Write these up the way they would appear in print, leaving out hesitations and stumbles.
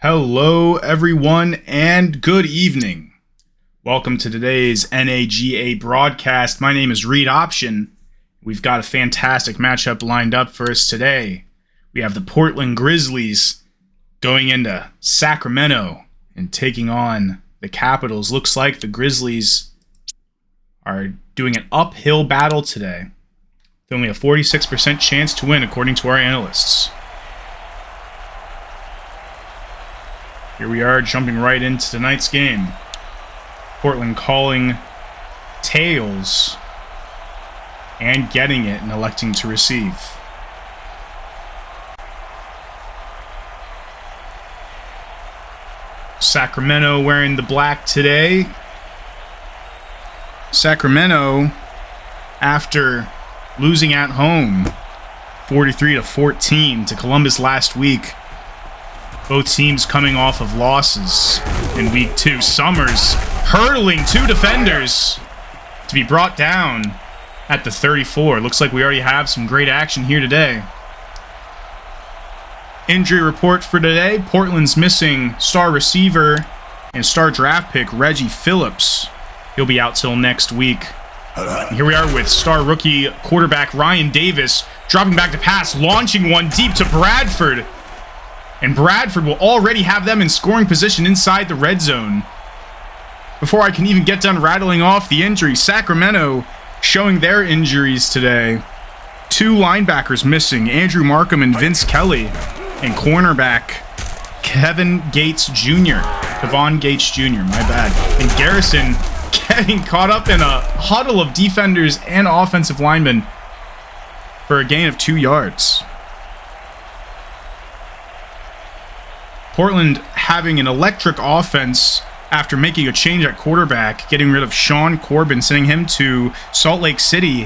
Hello, everyone, and good evening. Welcome to today's NAGA broadcast. My name is Reed Option. We've got a fantastic matchup lined up for us today. We have the Portland Grizzlies going into Sacramento and taking on the Capitals. Looks like the Grizzlies are doing an uphill battle today. With only a 46% chance to win, according to our analysts. Here we are, jumping right into tonight's game. Portland calling tails and getting it and electing to receive. Sacramento wearing the black today. Sacramento, after losing at home 43-14 to Columbus last week. Both teams coming off of losses in week 2. Summers hurdling 2 defenders to be brought down at the 34. Looks like we already have some great action here today. Injury report for today. Portland's missing star receiver and star draft pick Reggie Phillips. He'll be out till next week. And here we are with star rookie quarterback Ryan Davis dropping back to pass, launching one deep to Bradford. And Bradford will already have them in scoring position inside the red zone. Before I can even get done rattling off the injuries, Sacramento showing their injuries today. 2 linebackers missing, Andrew Markham and Vince Kelly. And cornerback Kevin Gates Jr. Kevon Gates Jr., my bad. And Garrison getting caught up in a huddle of defenders and offensive linemen for a gain of 2 yards. Portland having an electric offense after making a change at quarterback, getting rid of Sean Corbin, sending him to Salt Lake City,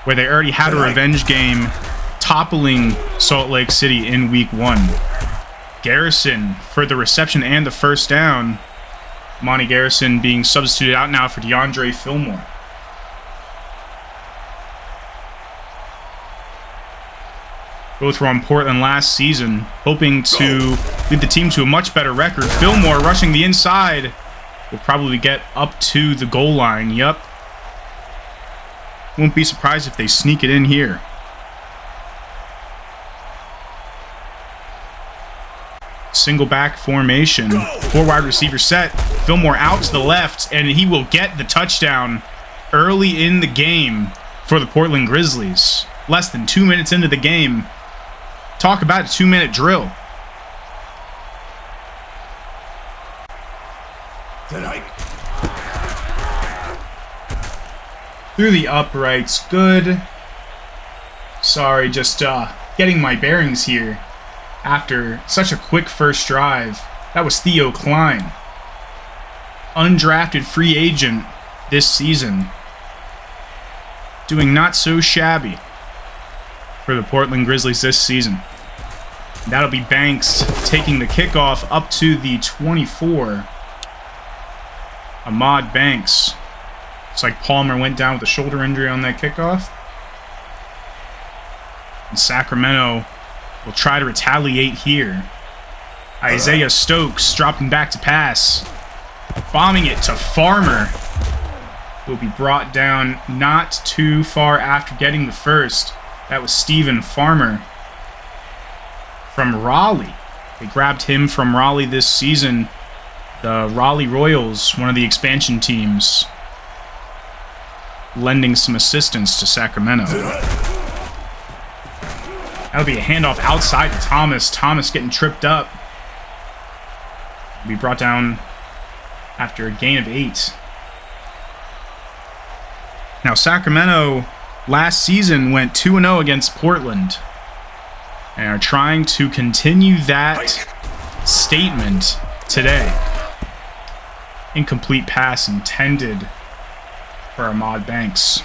where they already had a revenge game, toppling Salt Lake City in week 1. Garrison for the reception and the first down. Monty Garrison being substituted out now for DeAndre Fillmore. Both were on Portland last season, hoping to lead the team to a much better record. Fillmore rushing the inside will probably get up to the goal line. Yup. Won't be surprised if they sneak it in here. Single back formation. 4 wide receiver set. Fillmore out to the left, and he will get the touchdown early in the game for the Portland Grizzlies. Less than 2 minutes into the game. Talk about a 2-minute drill. Through the uprights. Good. Sorry, just getting my bearings here after such a quick first drive. That was Theo Klein. Undrafted free agent this season. Doing not so shabby for the Portland Grizzlies this season. That'll be Banks taking the kickoff up to the 24. Ahmad Banks. It's like Palmer went down with a shoulder injury on that kickoff. And Sacramento will try to retaliate here. Isaiah Stokes dropping back to pass. Bombing it to Farmer. Will be brought down not too far after getting the first. That was Stephen Farmer from Raleigh. They grabbed him from Raleigh this season. The Raleigh Royals, one of the expansion teams, lending some assistance to Sacramento. That'll be a handoff outside to Thomas. Thomas getting tripped up. Will be brought down after a gain of 8. Now Sacramento last season went 2-0 against Portland and are trying to continue that statement today. Incomplete pass intended for Ahmad Banks.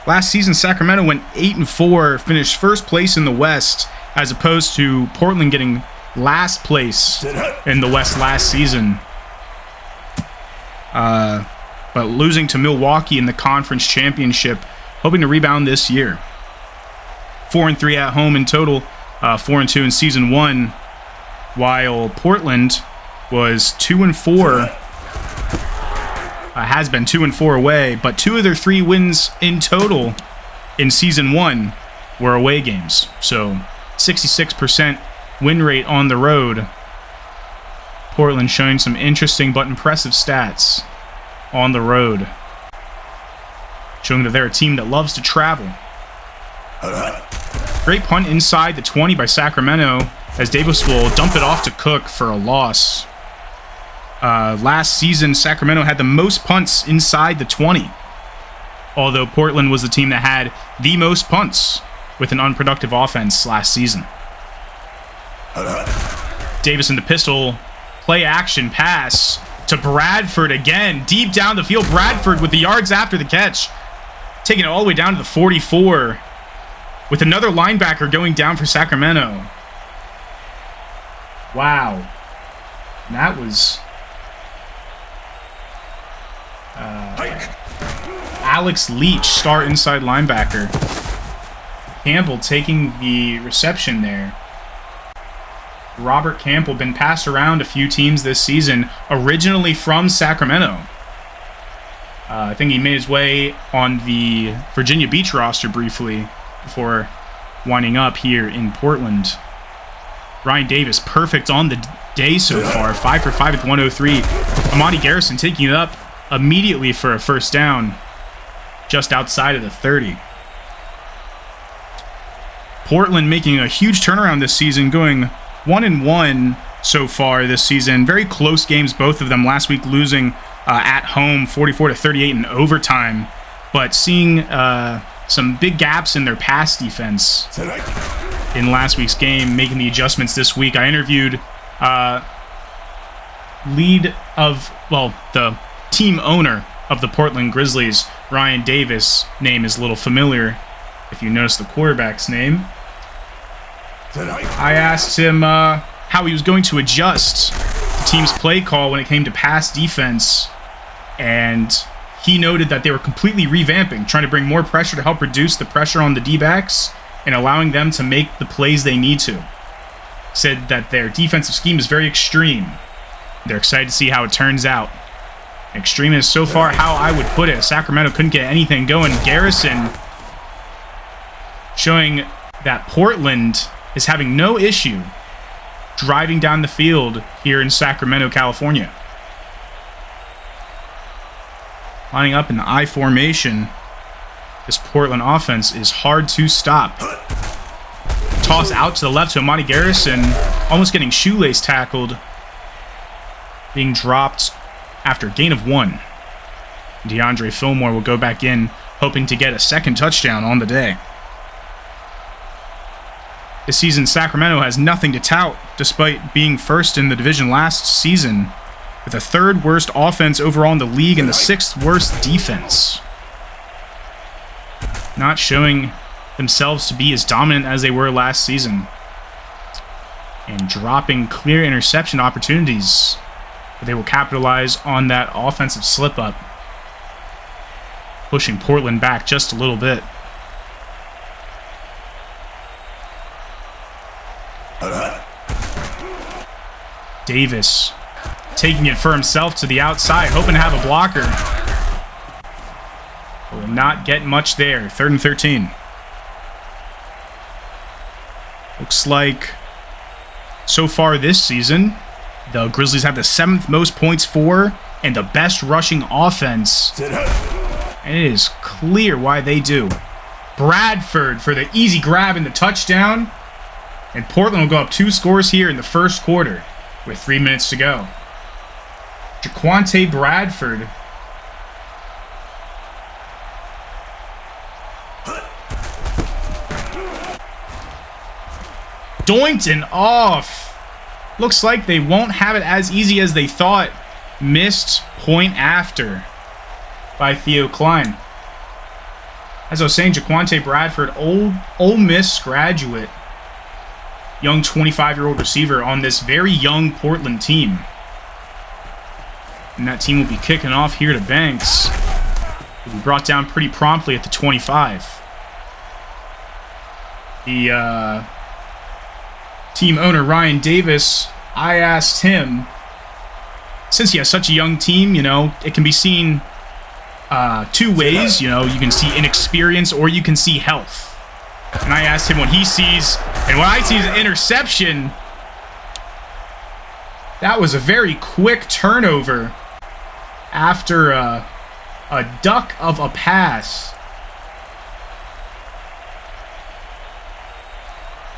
Last season, Sacramento went 8-4, finished first place in the West, as opposed to Portland getting last place in the West last season. But losing to Milwaukee in the conference championship, hoping to rebound this year. 4-3 at home in total, 4-2 in season 1. while Portland was 2-4. Has been 2-4 away, but 2 of their 3 wins in total in Season 1 were away games. So 66% win rate on the road. Portland showing some interesting but impressive stats on the road, showing that they're a team that loves to travel. Great punt inside the 20 by Sacramento, as Davis will dump it off to Cook for a loss. Last season, Sacramento had the most punts inside the 20, although Portland was the team that had the most punts with an unproductive offense last season. Davis in the pistol, play action pass to Bradford again, deep down the field. Bradford with the yards after the catch, taking it all the way down to the 44, with another linebacker going down for Sacramento. Wow. That was Alex Leach, star inside linebacker. Campbell taking the reception there. Robert Campbell, been passed around a few teams this season, originally from Sacramento. I think he made his way on the Virginia Beach roster briefly before winding up here in Portland. Ryan Davis, perfect on the day so far. 5 for 5 at 103. Amani Garrison taking it up immediately for a first down, just outside of the 30. Portland making a huge turnaround this season, going 1-1 so far this season. Very close games, both of them. Last week losing at home 44-38 in overtime, but seeing some big gaps in their pass defense in last week's game, making the adjustments this week. I interviewed the team owner of the Portland Grizzlies, Ryan Davis. Name is a little familiar if you notice the quarterback's name. I asked him how he was going to adjust the team's play call when it came to pass defense, and he noted that they were completely revamping, trying to bring more pressure to help reduce the pressure on the D-backs and allowing them to make the plays they need to. Said that their defensive scheme is very extreme. They're excited to see how it turns out. Extreme is so far how I would put it. Sacramento couldn't get anything going. Garrison showing that Portland is having no issue driving down the field here in Sacramento, California. Lining up in the I formation, this Portland offense is hard to stop. Toss out to the left to Amani Garrison, almost getting shoelace tackled, being dropped after a gain of 1. DeAndre Fillmore will go back in, hoping to get a second touchdown on the day. This season, Sacramento has nothing to tout, despite being first in the division last season, with the 3rd worst offense overall in the league and the 6th worst defense. Not showing themselves to be as dominant as they were last season, and dropping clear interception opportunities. But they will capitalize on that offensive slip-up, pushing Portland back just a little bit. Davis taking it for himself to the outside, hoping to have a blocker. Will not get much there. 3rd and 13. Looks like so far this season, the Grizzlies have the 7th most points for and the best rushing offense. And it is clear why they do. Bradford for the easy grab and the touchdown. And Portland will go up 2 scores here in the first quarter with 3 minutes to go. Jaquante Bradford doinked and off. Looks like they won't have it as easy as they thought. Missed point after by Theo Klein. As I was saying, Jaquante Bradford, Ole Miss graduate, young 25-year-old receiver on this very young Portland team. And that team will be kicking off here to Banks. Will be brought down pretty promptly at the 25. The team owner, Ryan Davis, I asked him, since he has such a young team, you know, it can be seen two ways. You know, you can see inexperience or you can see health. And I asked him what he sees, and what I see is an interception. That was a very quick turnover after a duck of a pass.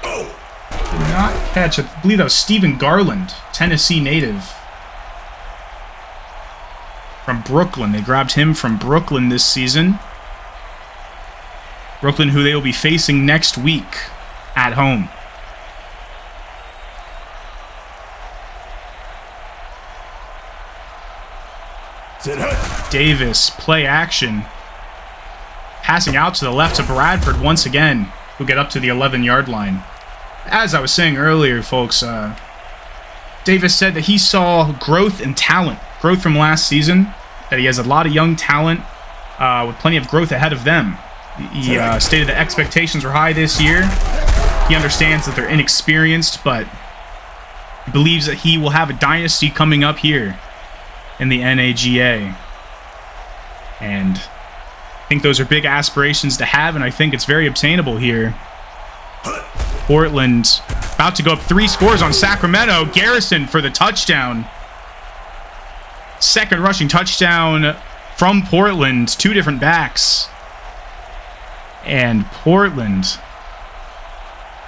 Did not catch, I believe that was Stephen Garland, Tennessee native. From Brooklyn. They grabbed him from Brooklyn this season. Brooklyn, who they will be facing next week at home. Davis, play action. Passing out to the left to Bradford once again, who get up to the 11-yard line. As I was saying earlier, folks, Davis said that he saw growth and talent. Growth from last season, that he has a lot of young talent with plenty of growth ahead of them. He stated that expectations were high this year. He understands that they're inexperienced, but he believes that he will have a dynasty coming up here in the NAGA. And I think those are big aspirations to have, and I think it's very obtainable here. Portland about to go up 3 scores on Sacramento. Garrison for the touchdown. Second rushing touchdown from Portland. 2 different backs. And Portland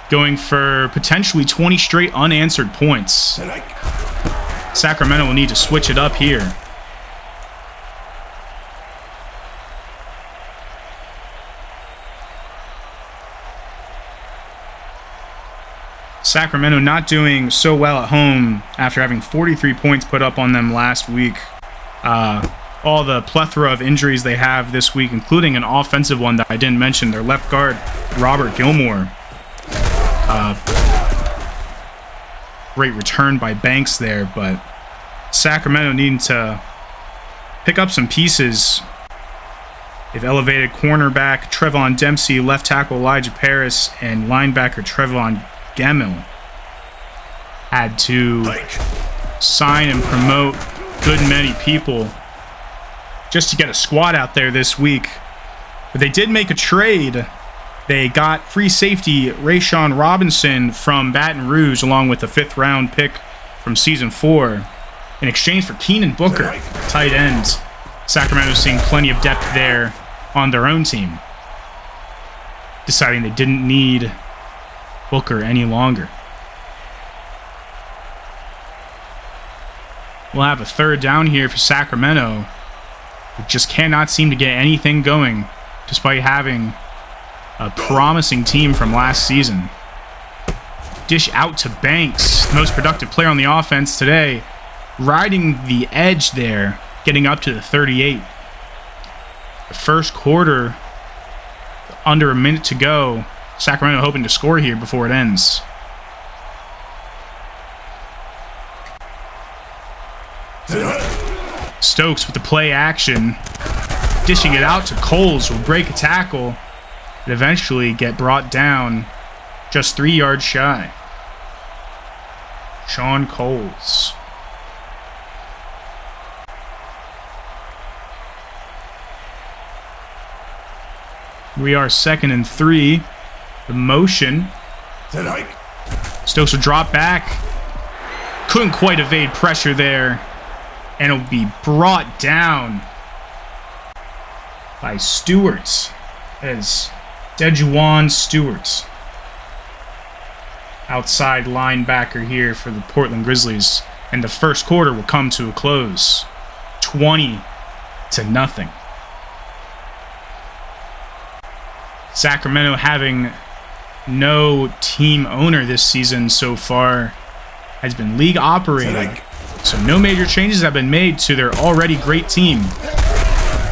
going for potentially 20 straight unanswered points. Sacramento will need to switch it up here. Sacramento not doing so well at home after having 43 points put up on them last week. All the plethora of injuries they have this week, including an offensive one that I didn't mention, their left guard, Robert Gilmore. Great return by Banks there, but Sacramento needing to pick up some pieces. They've elevated cornerback Trevon Dempsey, left tackle Elijah Paris, and linebacker Trevon Gemmell. Had to sign and promote good many people just to get a squad out there this week. But they did make a trade. They got free safety Rayshawn Robinson from Baton Rouge along with a 5th-round pick from Season 4 in exchange for Keenan Booker, tight end. Sacramento's seeing plenty of depth there on their own team, deciding they didn't need Booker any longer. We'll have a 3rd down here for Sacramento. It just cannot seem to get anything going despite having a promising team from last season. Dish out to Banks, the most productive player on the offense today, riding the edge there, getting up to the 38. The first quarter, under a minute to go. Sacramento hoping to score here before it ends. Stokes with the play action, dishing it out to Coles, will break a tackle and eventually get brought down just 3 yards shy. Sean Coles. We are 2nd and 3. The motion. Stokes will drop back. Couldn't quite evade pressure there. And it'll be brought down by Stewart. As Dejuan Stewart, outside linebacker here for the Portland Grizzlies. And the first quarter will come to a close. 20-0. Sacramento having no team owner this season so far, has been league operated, so no major changes have been made to their already great team.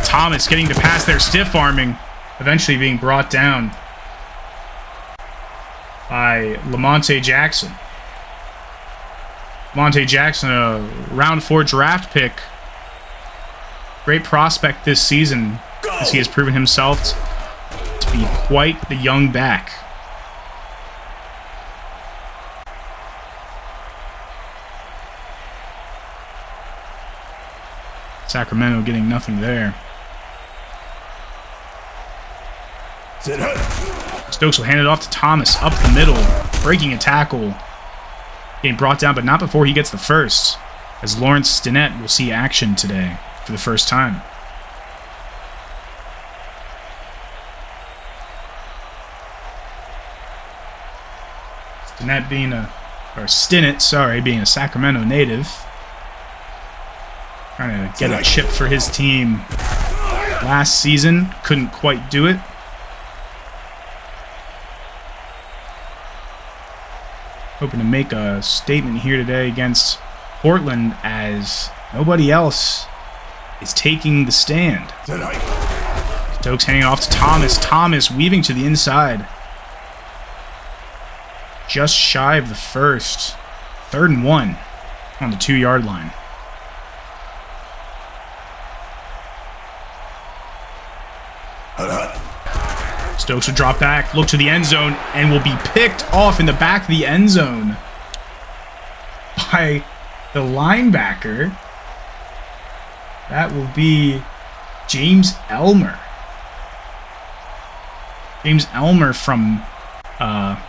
Thomas getting the pass there, stiff arming, eventually being brought down by Lamonte Jackson. Lamonte Jackson, a round 4 draft pick, great prospect this season as he has proven himself to be quite the young back. Sacramento getting nothing there. Stokes will hand it off to Thomas up the middle, breaking a tackle. Getting brought down, but not before he gets the first, as Lawrence Stinnett will see action today for the first time. Stinnett being a Sacramento native. Trying to get a chip for his team last season. Couldn't quite do it. Hoping to make a statement here today against Portland, as nobody else is taking the stand. Stokes handing it off to Thomas. Thomas weaving to the inside. Just shy of the first. 3rd and 1 on the 2-yard line. Stokes will drop back, look to the end zone, and will be picked off in the back of the end zone by the linebacker. That will be James Elmer. James Elmer from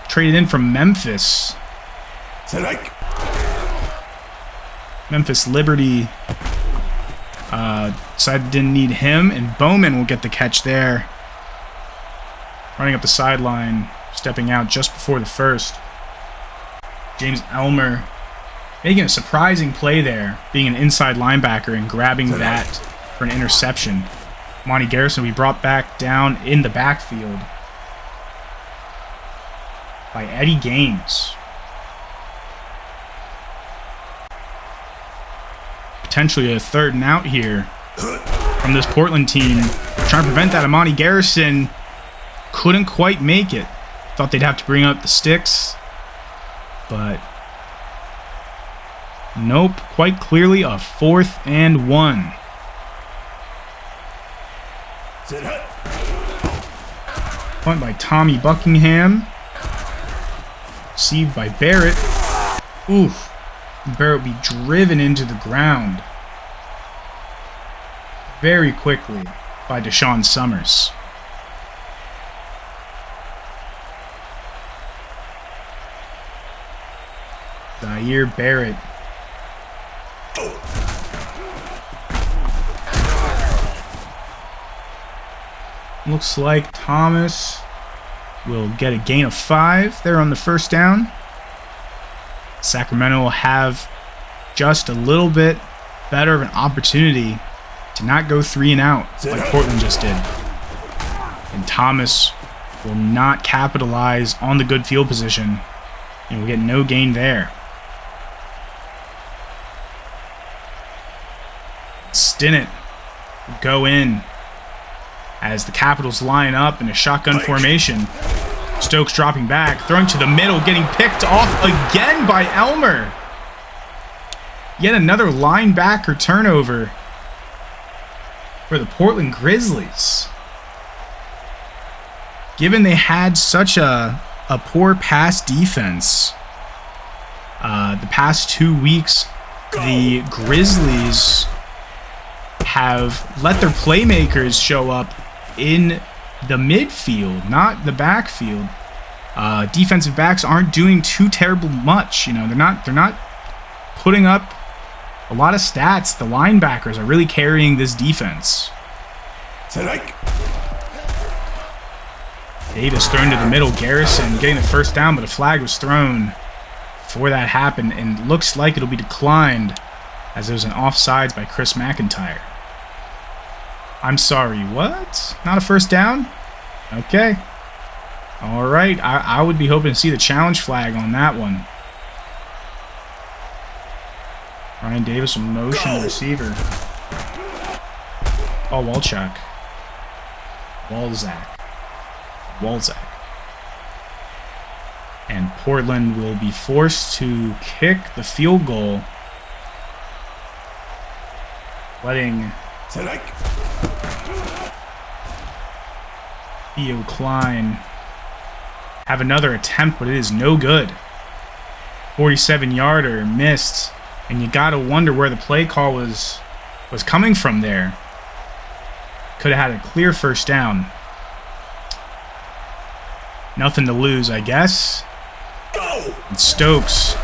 traded in from Memphis. Memphis Liberty decided didn't need him, and Bowman will get the catch there. Running up the sideline, stepping out just before the first. James Elmer making a surprising play there, being an inside linebacker and grabbing that for an interception. Monty Garrison will be brought back down in the backfield by Eddie Gaines. Potentially a 3rd and out here from this Portland team. Trying to prevent that. Monty Garrison couldn't quite make it. Thought they'd have to bring up the sticks, but nope. Quite clearly a 4th and 1. Punt by Tommy Buckingham. Received by Barrett. Oof. Barrett will be driven into the ground very quickly by Deshaun Summers. Zaire Barrett. Looks like Thomas will get a gain of 5 there on the first down. Sacramento will have just a little bit better of an opportunity to not go 3 and out like Portland just did. And Thomas will not capitalize on the good field position and will get no gain there. Stinnett will go in as the Capitals line up in a shotgun formation. Stokes dropping back, throwing to the middle, getting picked off again by Elmer. Yet another linebacker turnover for the Portland Grizzlies. Given they had such a poor pass defense the past 2 weeks, the Grizzlies have let their playmakers show up in the midfield, not the backfield. Defensive backs aren't doing too terrible much. You know, they're not putting up a lot of stats. The linebackers are really carrying this defense. Davis thrown to the middle. Garrison getting the first down, but a flag was thrown before that happened, and looks like it'll be declined as there was an offsides by Chris McIntyre. I'm sorry, what? Not a first down? Okay. All right, I would be hoping to see the challenge flag on that one. Ryan Davis will motion the receiver. Oh, Walchuk. Walzak. And Portland will be forced to kick the field goal, letting Theo Klein have another attempt, but it is no good. 47-yarder missed, and you gotta wonder where the play call was was coming from there. Could have had a clear first down. Nothing to lose, I guess. And Stokes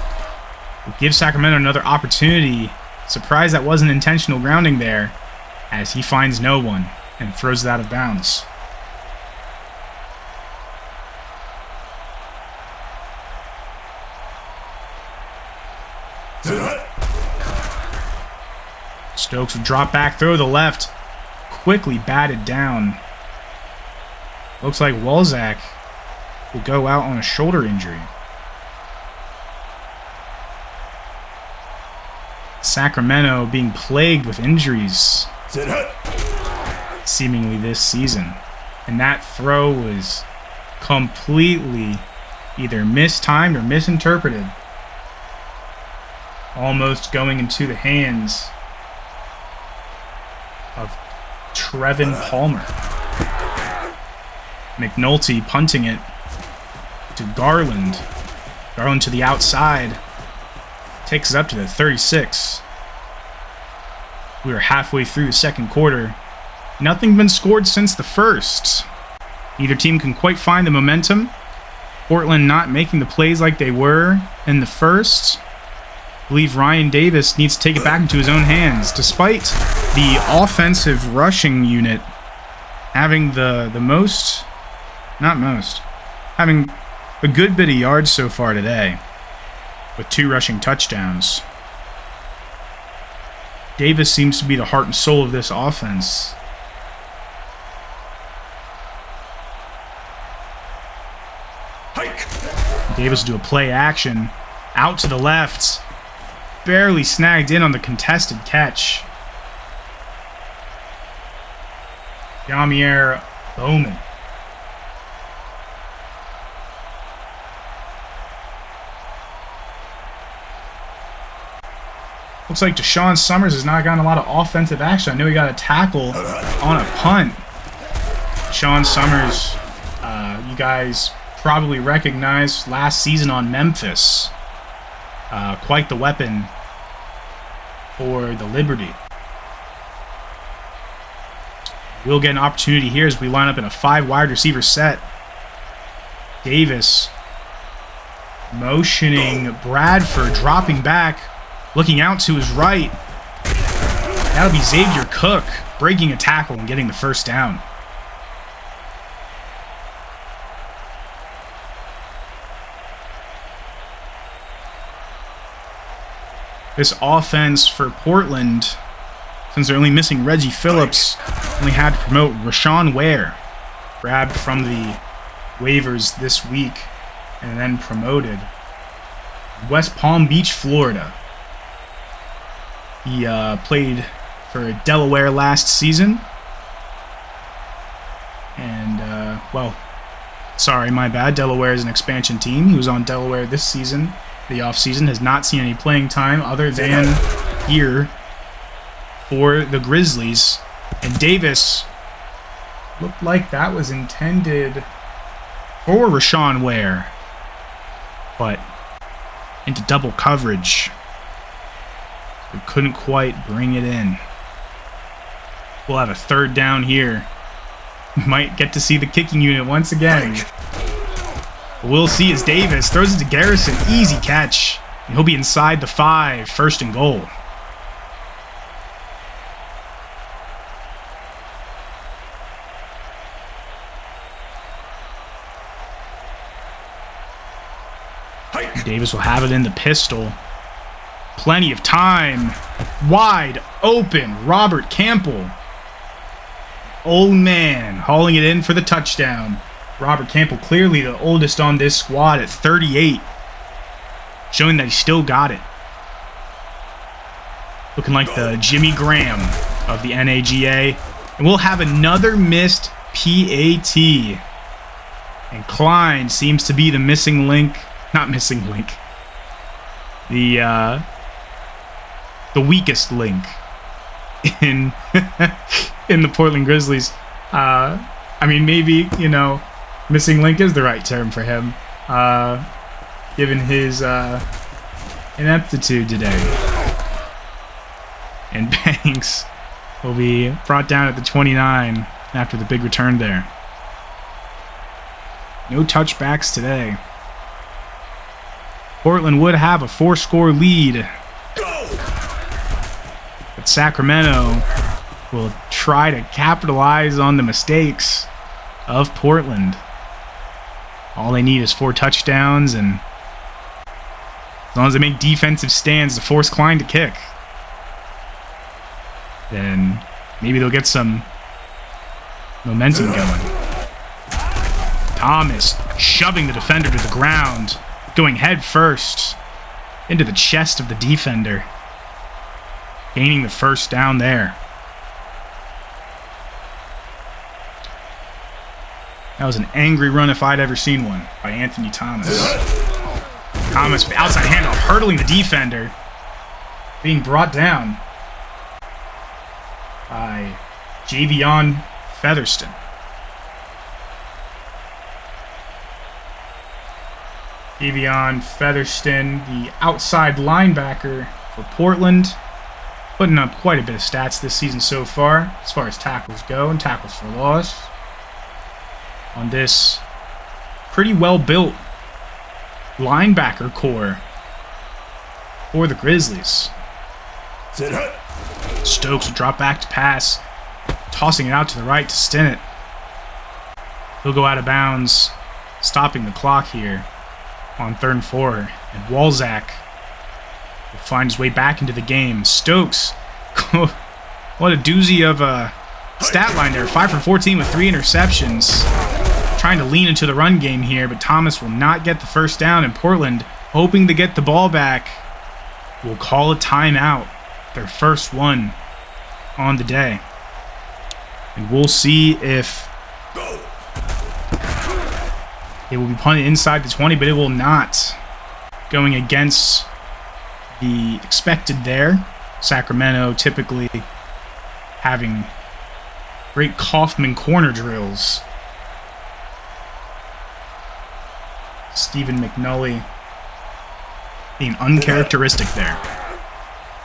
will give Sacramento another opportunity. Surprised that wasn't intentional grounding there, as he finds no one and throws it out of bounds. Stokes will drop back, throw to the left. Quickly batted down. Looks like Walzak will go out on a shoulder injury. Sacramento being plagued with injuries seemingly this season. And that throw was completely either mistimed or misinterpreted. Almost going into the hands of Trevin Palmer. McNulty punting it to Garland. Garland to the outside. Takes it up to the 36. We are halfway through the second quarter. Nothing been scored since the first. Neither team can quite find the momentum. Portland not making the plays like they were in the first. I believe Ryan Davis needs to take it back into his own hands. Despite the offensive rushing unit having having a good bit of yards so far today, with 2 rushing touchdowns. Davis seems to be the heart and soul of this offense. Davis will do a play action. Out to the left. Barely snagged in on the contested catch. Jamier Bowman. Looks like Deshaun Summers has not gotten a lot of offensive action. I know he got a tackle on a punt. Deshaun Summers, you guys probably recognize last season on Memphis. Quite the weapon for the Liberty. We'll get an opportunity here as we line up in a 5 wide receiver set. Davis motioning Bradford, dropping back, looking out to his right. That'll be Xavier Cook breaking a tackle and getting the first down. This offense for Portland, since they're only missing Reggie Phillips, only had to promote Rashawn Ware, grabbed from the waivers this week and then promoted. West Palm Beach, Florida. He played for Delaware last season. And, sorry, my bad. Delaware is an expansion team. He was on Delaware this season. The offseason has not seen any playing time other than here for the Grizzlies. And Davis looked like that was intended for Rashawn Ware, but into double coverage. We couldn't quite bring it in. We'll have a 3rd down here. Might get to see the kicking unit once again. We'll see as Davis throws it to Garrison. Easy catch. And he'll be inside the 5. 1st and goal. Davis will have it in the pistol. Plenty of time. Wide open. Robert Campbell. Old man hauling it in for the touchdown. Robert Campbell, clearly the oldest on this squad at 38. Showing that he still got it. Looking like the Jimmy Graham of the NAGA. And we'll have another missed PAT. And Klein seems to be the missing link. Not missing link. The weakest link in in the Portland Grizzlies. I mean, maybe, missing link is the right term for him, given his ineptitude today. And Banks will be brought down at the 29 after the big return there. No touchbacks today. Portland would have a 4-score lead. But Sacramento will try to capitalize on the mistakes of Portland. All they need is 4 touchdowns, and as long as they make defensive stands to force Klein to kick, then maybe they'll get some momentum going. Thomas shoving the defender to the ground, going head first into the chest of the defender, gaining the first down there. That was an angry run if I'd ever seen one by Anthony Thomas. Thomas, outside handoff, hurdling the defender, being brought down by Javion Featherston. Javion Featherston, the outside linebacker for Portland, putting up quite a bit of stats this season so far as tackles go and tackles for loss. On this pretty well-built linebacker core for the Grizzlies. Stokes will drop back to pass, tossing it out to the right to Stinnett. He'll go out of bounds, stopping the clock here on 3rd and 4. And Walzak will find his way back into the game. Stokes, what a doozy of a stat line there. 5 for 14 with 3 interceptions. Trying to lean into the run game here, but Thomas will not get the first down, and Portland, hoping to get the ball back, will call a timeout. Their first one on the day. And we'll see if it will be punted inside the 20, but it will not. Going against the expected there. Sacramento typically having great Kaufman corner drills. Stephen McNully being uncharacteristic there.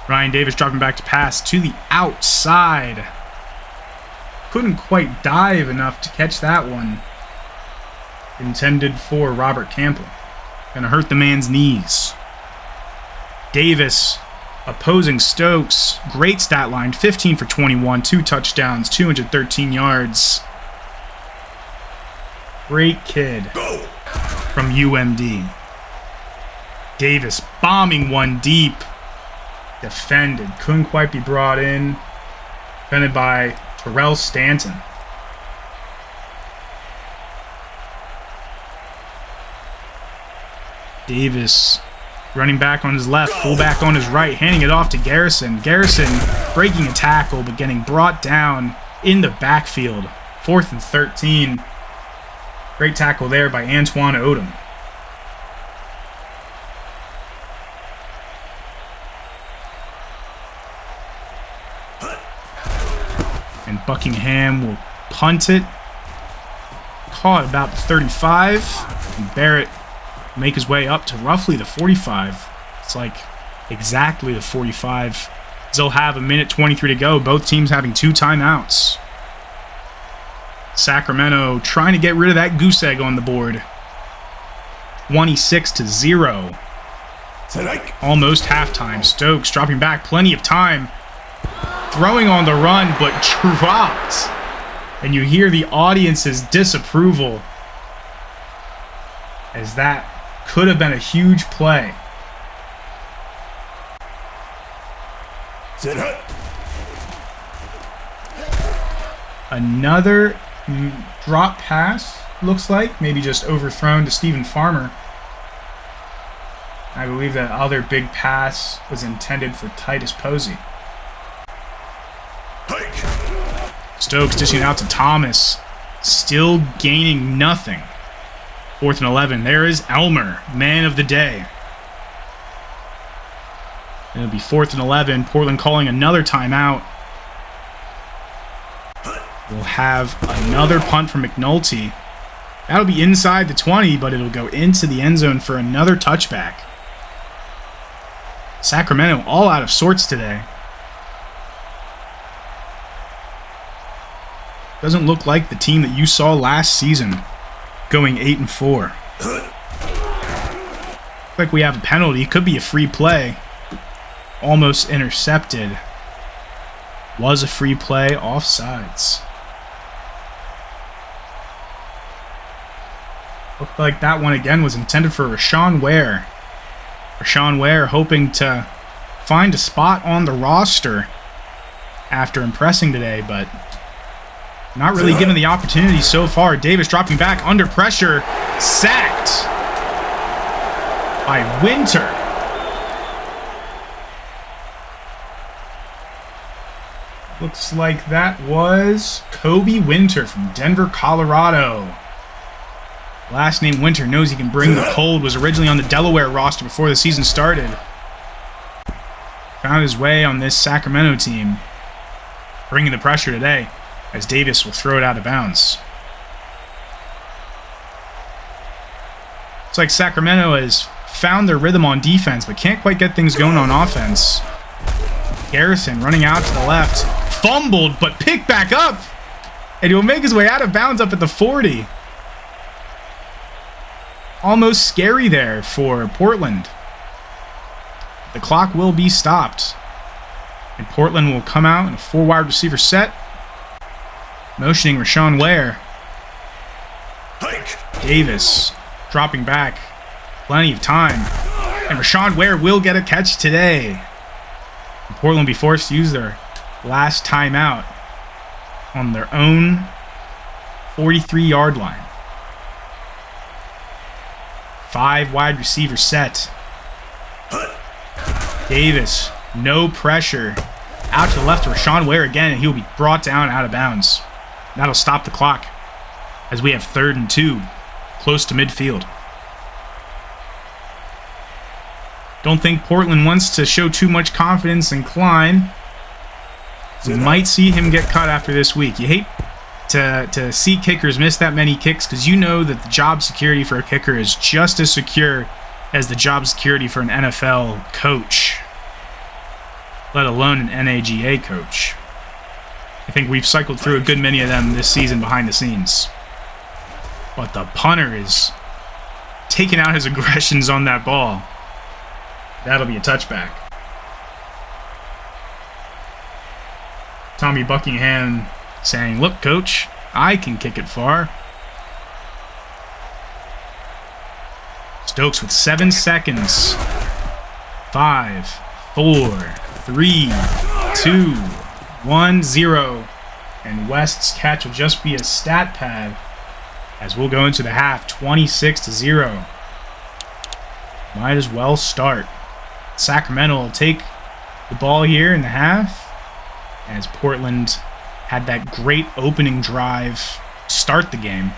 Ryan Davis dropping back to pass to the outside. Couldn't quite dive enough to catch that one. Intended for Robert Campbell. Gonna hurt the man's knees. Davis opposing Stokes. Great stat line. 15 for 21. 2 touchdowns. 213 yards. Great kid from UMD. Davis bombing one deep. Defended. Couldn't quite be brought in. Defended by Terrell Stanton. Davis running back on his left, fullback on his right, handing it off to Garrison. Garrison breaking a tackle but getting brought down in the backfield. 4th and 13. Great tackle there by Antoine Odom. And Buckingham will punt it. Caught about the 35. And Barrett will make his way up to roughly the 45. It's like exactly the 45. They'll have 1:23 to go. Both teams having 2 timeouts. Sacramento trying to get rid of that goose egg on the board. 26-0. Almost halftime. Stokes dropping back. Plenty of time. Throwing on the run, but dropped. And you hear the audience's disapproval, as that could have been a huge play. Another drop pass, looks like. Maybe just overthrown to Stephen Farmer. I believe that other big pass was intended for Titus Posey. Stokes dishing it out to Thomas. Still gaining nothing. 4th and 11. There is Elmer, man of the day. It'll be 4th and 11. Portland calling another timeout. We'll have another punt from McNulty. That'll be inside the 20, but it'll go into the end zone for another touchback. Sacramento all out of sorts today. doesn't look like the team that you saw last season, going 8-4. Looks like we have a penalty. Could be a free play. Almost intercepted. Was a free play, offsides. Looked like that one again was intended for Rashawn Ware. Rashawn Ware hoping to find a spot on the roster after impressing today, but not really given the opportunity so far. Davis dropping back under pressure. Sacked by Winter. Looks like that was Kobe Winter from Denver, Colorado. Last name Winter, knows he can bring the cold. Was originally on the Delaware roster before the season started. Found his way on this Sacramento team. Bringing the pressure today as Davis will throw it out of bounds. Looks like Sacramento has found their rhythm on defense, but can't quite get things going on offense. Garrison running out to the left. Fumbled, but picked back up. And he'll make his way out of bounds up at the 40. Almost scary there for Portland. The clock will be stopped. And Portland will come out in a 4-wide receiver set. Motioning Rashawn Ware. Davis dropping back. Plenty of time. And Rashawn Ware will get a catch today. And Portland will be forced to use their last timeout on their own 43-yard line. 5-wide receiver set. Davis, no pressure. Out to the left to Rashawn Ware again, and he'll be brought down out of bounds. That'll stop the clock as we have 3rd and 2, close to midfield. Don't think Portland wants to show too much confidence in Klein. We might see him get cut after this week. You hate to see kickers miss that many kicks because you know that the job security for a kicker is just as secure as the job security for an NFL coach, let alone an NAGA coach. I think we've cycled through a good many of them this season behind the scenes. But the punter is taking out his aggressions on that ball. That'll be a touchback. Tommy Buckingham saying, "Look, coach, I can kick it far." Stokes with 7 seconds. 5, 4, 3, 2, 1, 0. And West's catch will just be a stat pad as we'll go into the half, 26-0. Might as well start. Sacramento will take the ball here in the half as Portland had that great opening drive to start the game.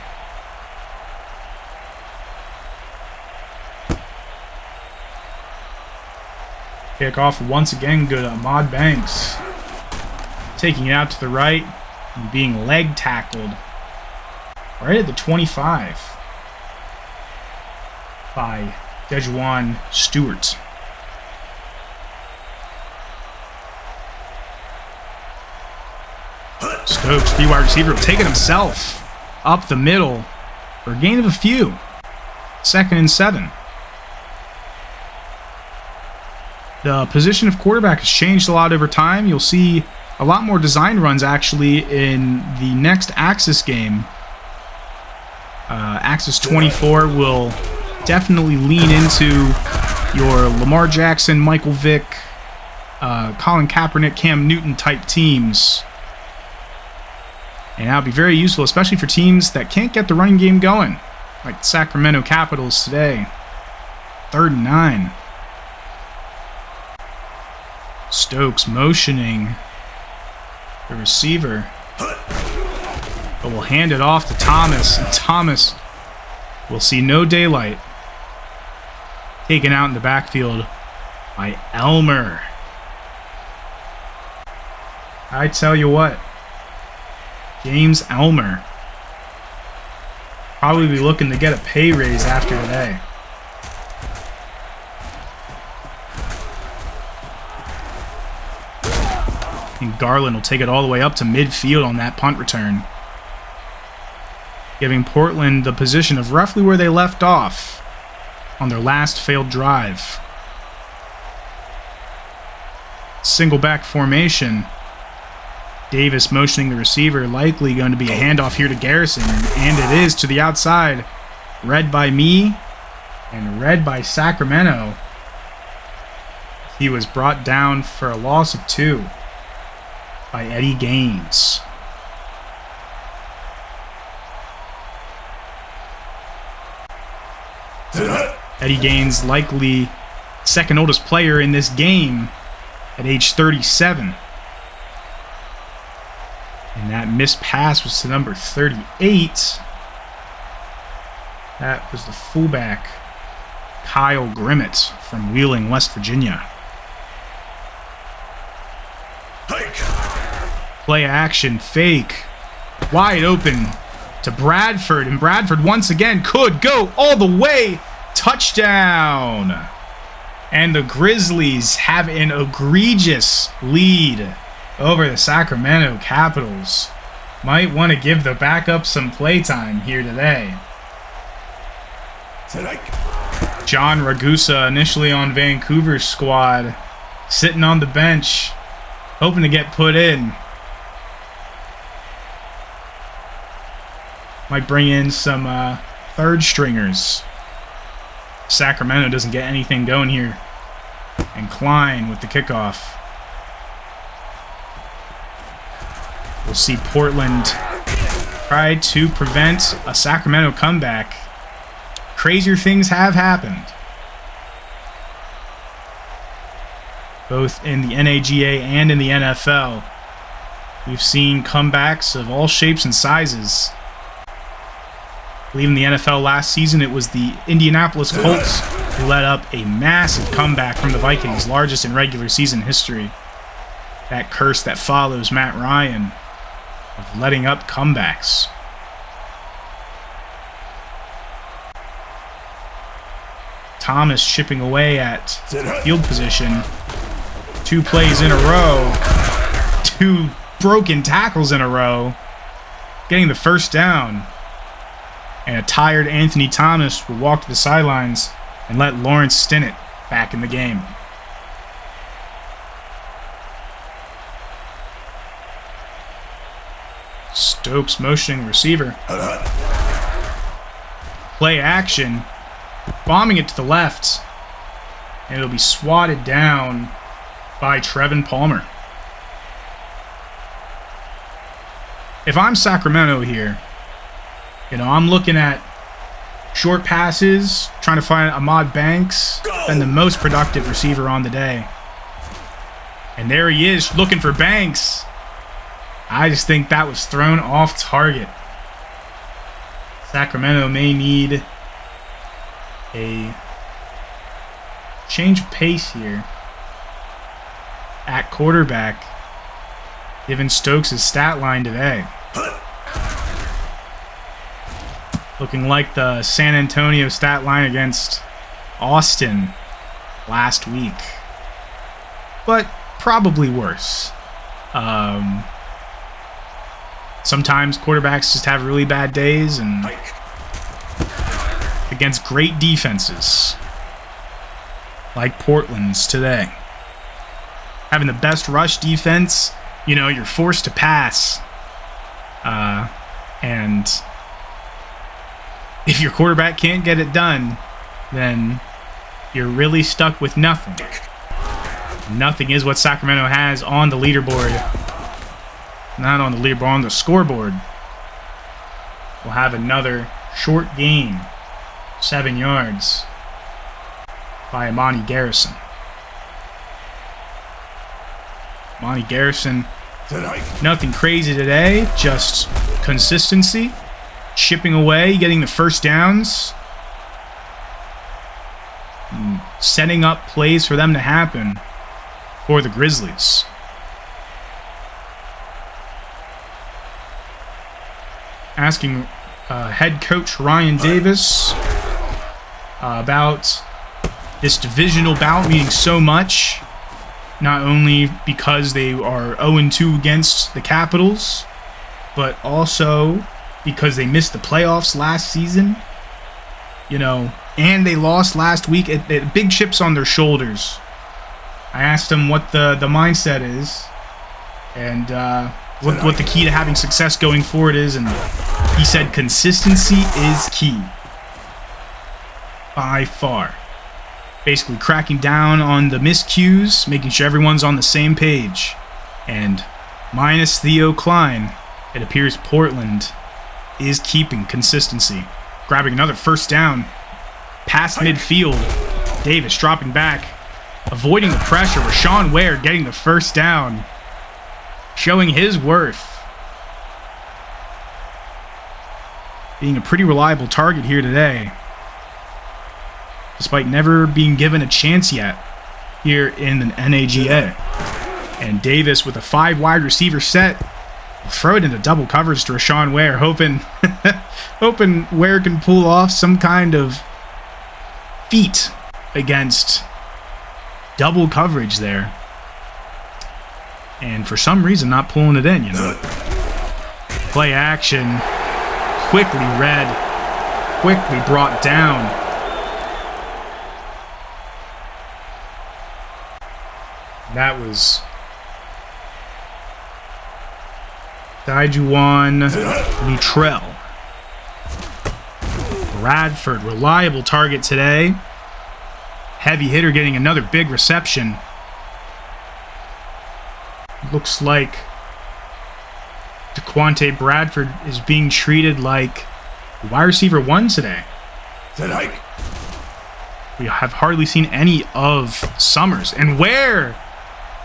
Kickoff once again good. Ahmad Banks taking it out to the right and being leg tackled right at the 25 by Dejuan Stewart. Stokes, the wide receiver, taking himself up the middle for a gain of a few. 2nd and 7. The position of quarterback has changed a lot over time. You'll see a lot more design runs actually in the next Axis game. Axis 24 will definitely lean into your Lamar Jackson, Michael Vick, Colin Kaepernick, Cam Newton type teams. And that'll be very useful, especially for teams that can't get the running game going, like the Sacramento Capitals today. 3rd and 9. Stokes motioning the receiver, but will hand it off to Thomas, and Thomas will see no daylight. Taken out in the backfield by Elmer. I tell you what, James Elmer probably be looking to get a pay raise after today. And Garland will take it all the way up to midfield on that punt return. giving Portland the position of roughly where they left off on their last failed drive. Single back formation. Davis motioning the receiver, likely going to be a handoff here to Garrison, and it is to the outside. Read by me and read by Sacramento. He was brought down for a loss of 2 by Eddie Gaines. Eddie Gaines, likely second oldest player in this game at age 37. And that missed pass was to number 38. That was the fullback, Kyle Grimmett from Wheeling, West Virginia. Play action, fake. Wide open to Bradford. And Bradford once again could go all the way. Touchdown. And the Grizzlies have an egregious lead over the Sacramento Capitals. Might want to give the backup some playtime here today. John Ragusa, initially on Vancouver's squad, sitting on the bench, hoping to get put in. Might bring in some third stringers. Sacramento doesn't get anything going here. And Klein with the kickoff. We'll see Portland try to prevent a Sacramento comeback. Crazier things have happened, both in the NAGA and in the NFL. We've seen comebacks of all shapes and sizes. I believe in the NFL last season, it was the Indianapolis Colts who led up a massive comeback from the Vikings, largest in regular season history. That curse that follows Matt Ryan of letting up comebacks. Thomas chipping away at field position. 2 plays in a row. 2 broken tackles in a row. Getting the first down. And a tired Anthony Thomas will walk to the sidelines and let Lawrence Stinnett back in the game. Stokes motioning the receiver. Play action. Bombing it to the left. And it'll be swatted down by Trevin Palmer. If I'm Sacramento here, I'm looking at short passes, trying to find Ahmad Banks, and the most productive receiver on the day. And there he is, looking for Banks. I just think that was thrown off target. Sacramento may need a change of pace here at quarterback, given Stokes' stat line today. Looking like the San Antonio stat line against Austin last week. But probably worse. Sometimes quarterbacks just have really bad days, and against great defenses like Portland's today. Having the best rush defense, you're forced to pass. And if your quarterback can't get it done, then you're really stuck with nothing. Nothing is what Sacramento has on the leaderboard. Not on the leaderboard, on the scoreboard. We'll have another short gain. 7 yards by Amani Garrison. Amani Garrison, nothing crazy today, just consistency. Chipping away, getting the first downs. Setting up plays for them to happen for the Grizzlies. Asking head coach Ryan Davis about this divisional bout meaning so much, not only because they are 0-2 against the Capitals, but also because they missed the playoffs last season, you know, and they lost last week. Big chips on their shoulders. I asked him what the mindset is and what the key to having success going forward is, and he said consistency is key. By far. Basically cracking down on the miscues, making sure everyone's on the same page. And minus Theo Klein, it appears Portland is keeping consistency. Grabbing another first down past midfield. Davis dropping back, avoiding the pressure. Rashawn Ware getting the first down, showing his worth. Being a pretty reliable target here today, despite never being given a chance yet here in the NAGA. And Davis with a 5 wide receiver set. Throw it into double coverage to Rashawn Ware, hoping Ware can pull off some kind of feat against double coverage there. And for some reason not pulling it in, you know. Play action. Quickly read. Quickly brought down. That was Dijuan Luttrell. Bradford, reliable target today. Heavy hitter getting another big reception. Looks like Jaquante Bradford is being treated like wide receiver 1 today. We have hardly seen any of Summers. And Ware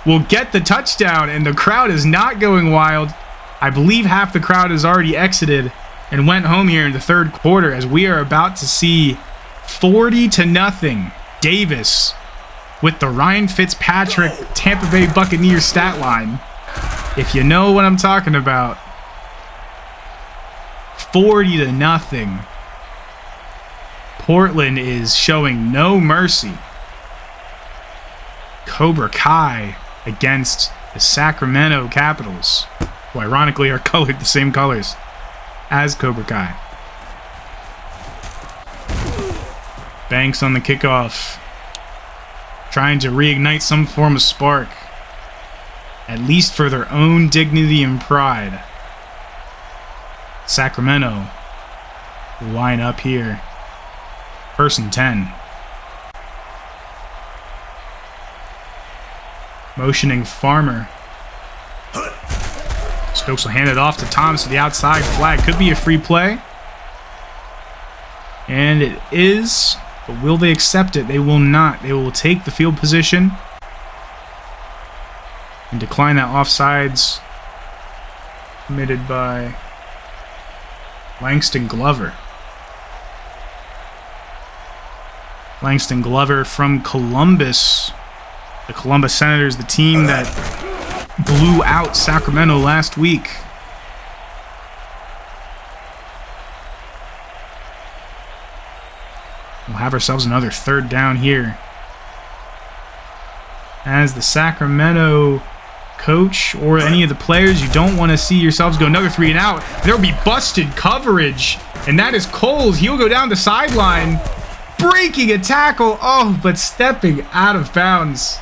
will get the touchdown, and the crowd is not going wild. I believe half the crowd has already exited and went home here in the third quarter, as we are about to see 40-0 Davis with the Ryan Fitzpatrick Tampa Bay Buccaneers stat line. If you know what I'm talking about. 40-0. Portland is showing no mercy. Cobra Kai against the Sacramento Capitals, who ironically are colored the same colors as Cobra Kai. Banks on the kickoff, trying to reignite some form of spark, at least for their own dignity and pride. Sacramento will line up here. 1st and 10. Motioning Farmer. Stokes will hand it off to Thomas to the outside. Flag could be a free play. And it is. But will they accept it? They will not. They will take the field position and decline that offsides committed by Langston Glover. Langston Glover from Columbus. The Columbus Senators, the team that blew out Sacramento last week. We'll have ourselves another 3rd down here, as the Sacramento coach or any of the players, you don't want to see yourselves go another 3 and out. There will be busted coverage, and that is Coles. He'll go down the sideline, breaking a tackle. Oh, but stepping out of bounds.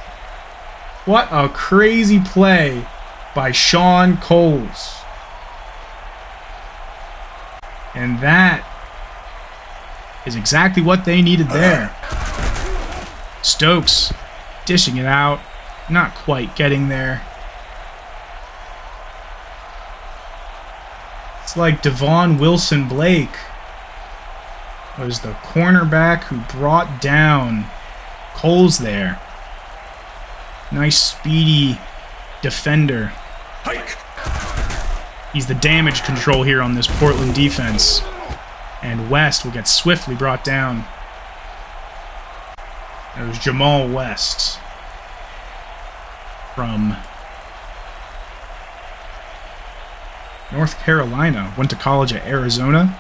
What a crazy play by Sean Coles. And that is exactly what they needed there. Stokes dishing it out, not quite getting there. It's like Devon Wilson Blake was the cornerback who brought down Coles there. Nice speedy defender. He's the damage control here on this Portland defense. And West will get swiftly brought down. There's Jamal West from North Carolina. Went to college at Arizona.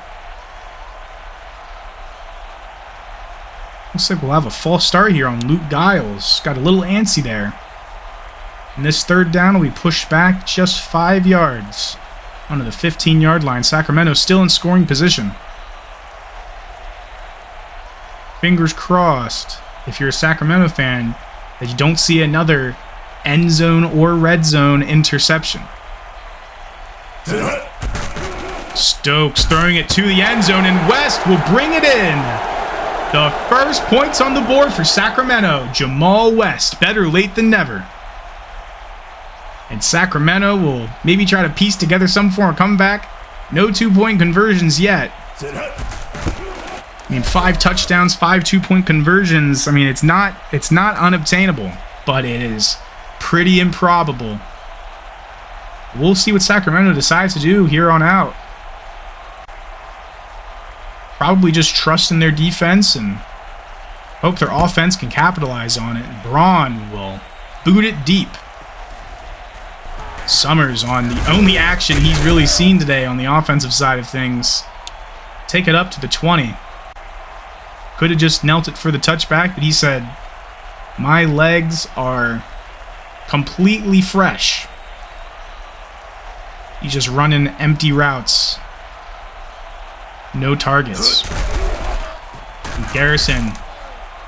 Looks like we'll have a false start here on Luke Giles. Got a little antsy there. And this 3rd down will be pushed back just 5 yards. onto the 15-yard line. Sacramento still in scoring position. Fingers crossed, if you're a Sacramento fan, that you don't see another end zone or red zone interception. Stokes throwing it to the end zone, and West will bring it in. The first points on the board for Sacramento. Jamal West, better late than never. And Sacramento will maybe try to piece together some form of comeback. No 2-point conversions yet. I mean, 5 touchdowns, 5 2-point conversions. I mean, it's not unobtainable, but it is pretty improbable. We'll see what Sacramento decides to do here on out. Probably just trust in their defense and hope their offense can capitalize on it. And Braun will boot it deep. Summers on the only action he's really seen today on the offensive side of things. Take it up to the 20. Could have just knelt it for the touchback, but he said, my legs are completely fresh. He's just running empty routes. No targets. And Garrison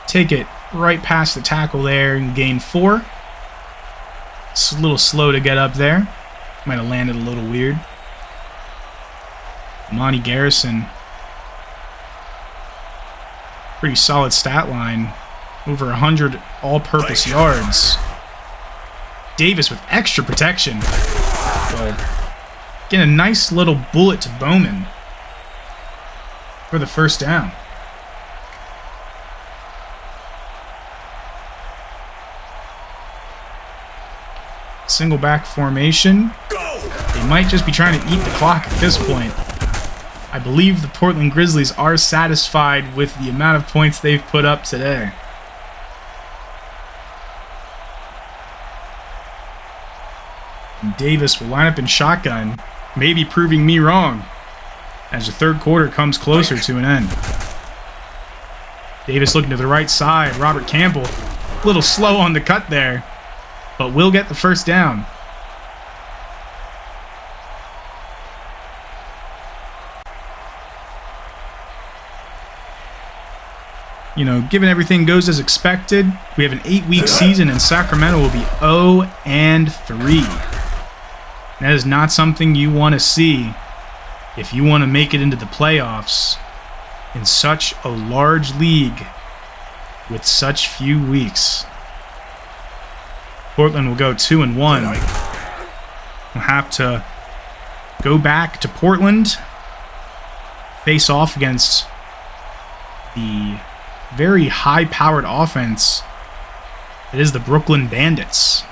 take it right past the tackle there and gain 4. It's a little slow to get up there. Might have landed a little weird. Monty Garrison. Pretty solid stat line. Over 100 all-purpose yards. Davis with extra protection. Well, getting a nice little bullet to Bowman for the first down. Single back formation. They might just be trying to eat the clock at this point. I believe the Portland Grizzlies are satisfied with the amount of points they've put up today. And Davis will line up in shotgun, maybe proving me wrong as the third quarter comes closer to an end. Davis looking to the right side. Robert Campbell, a little slow on the cut there, but will get the first down. You know, given everything goes as expected, we have an 8-week season and Sacramento will be 0-3. That is not something you want to see if you want to make it into the playoffs in such a large league with such few weeks. Portland will go 2-1. We'll have to go back to Portland, face off against the very high-powered offense that is the Brooklyn Bandits.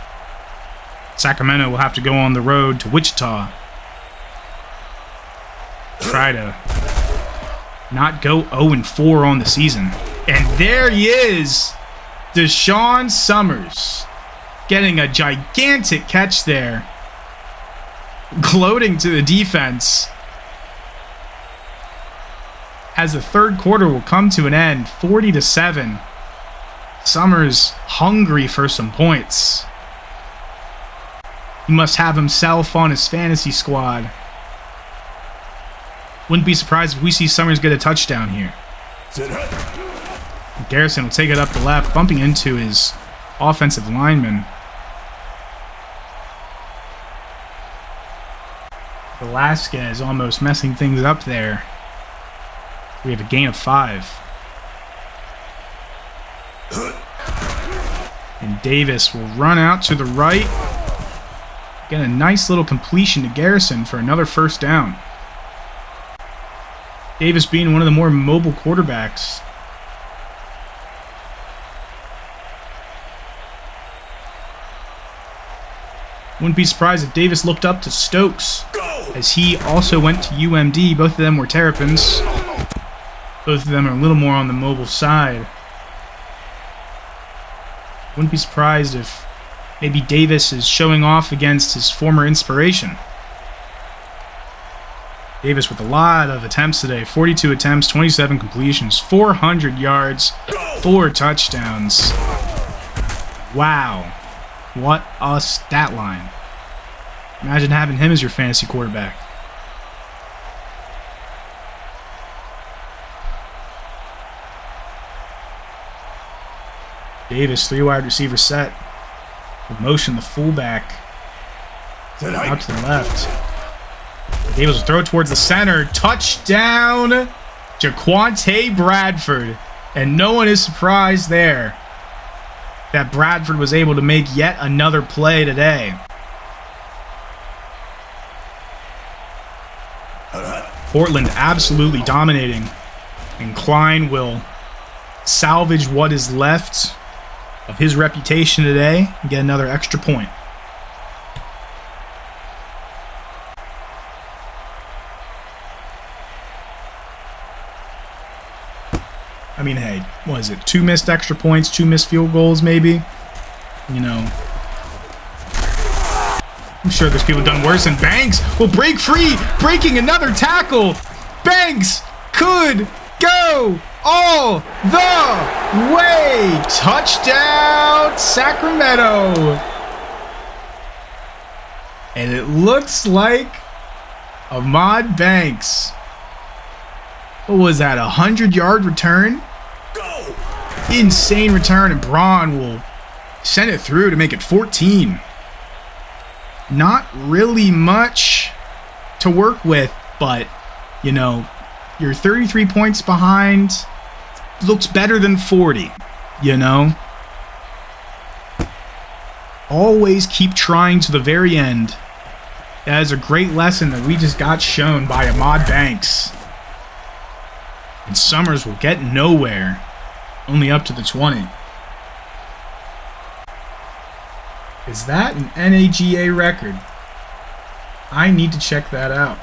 Sacramento will have to go on the road to Wichita. Try to not go 0-4 on the season. And there he is, Deshaun Summers, getting a gigantic catch there, gloating to the defense. As the third quarter will come to an end, 40-7. Summers hungry for some points. He must have himself on his fantasy squad. Wouldn't be surprised if we see Summers get a touchdown here. Garrison will take it up the left, bumping into his offensive lineman. Velasquez almost messing things up there. We have a gain of 5. And Davis will run out to the right. Get a nice little completion to Garrison for another first down. Davis being one of the more mobile quarterbacks. Wouldn't be surprised if Davis looked up to Stokes, as he also went to UMD. Both of them were Terrapins. Both of them are a little more on the mobile side. Wouldn't be surprised if maybe Davis is showing off against his former inspiration. Davis with a lot of attempts today. 42 attempts, 27 completions, 400 yards, 4 touchdowns. Wow. What a stat line. Imagine having him as your fantasy quarterback. Davis, 3 wide receiver set. With motion the fullback. Out to the left. Davis will throw it towards the center. Touchdown, Jaquante Bradford. And no one is surprised there that Bradford was able to make yet another play today. Portland absolutely dominating. And Klein will salvage what is left of his reputation today and get another extra point. I mean, hey, what is it? 2 missed extra points, 2 missed field goals, maybe? You know, I'm sure there's people done worse, and Banks will break free, breaking another tackle. Banks could go all the way. Touchdown, Sacramento. And it looks like Ahmad Banks. What was that, a 100-yard return? Go! Insane return, and Braun will send it through to make it 14. Not really much to work with, but, you know, you're 33 points behind. Looks better than 40, you know? Always keep trying to the very end. That is a great lesson that we just got shown by Ahmad Banks. And Summers will get nowhere. Only up to the 20. Is that an NAGA record? I need to check that out.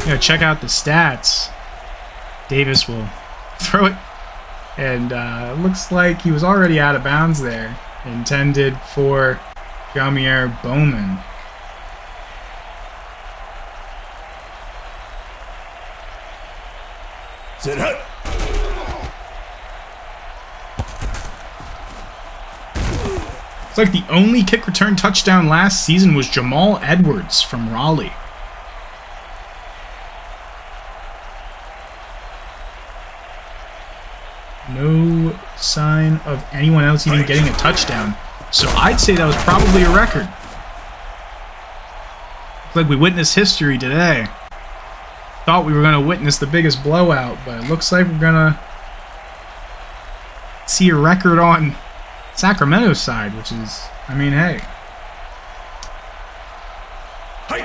Yeah, check out the stats. Davis will throw it. And looks like he was already out of bounds there. Intended for Jamier Bowman. Sit up. It's like the only kick return touchdown last season was Jamal Edwards from Raleigh. No sign of anyone else even getting a touchdown. So I'd say that was probably a record. Looks like we witnessed history today. Thought we were going to witness the biggest blowout, but it looks like we're going to see a record on Sacramento's side, which is, I mean, hey.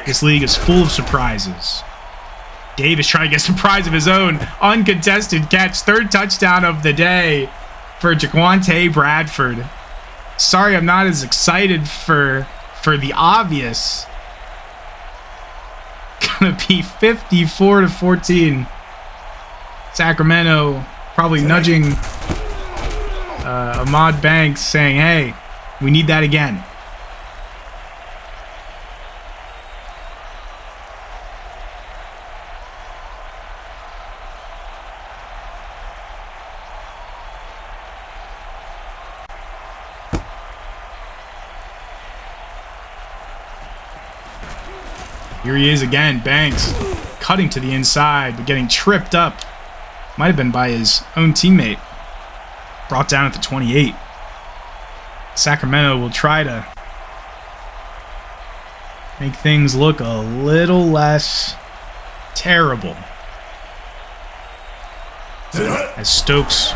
This league is full of surprises. Davis trying to get a surprise of his own. Uncontested catch. 3rd touchdown of the day for Jaquante Bradford. Sorry I'm not as excited for the obvious. Gonna be 54-14. Sacramento probably nudging Ahmad Banks, saying, hey, we need that again. Here he is again, Banks, cutting to the inside, but getting tripped up. Might have been by his own teammate. Brought down at the 28. Sacramento will try to make things look a little less terrible. As Stokes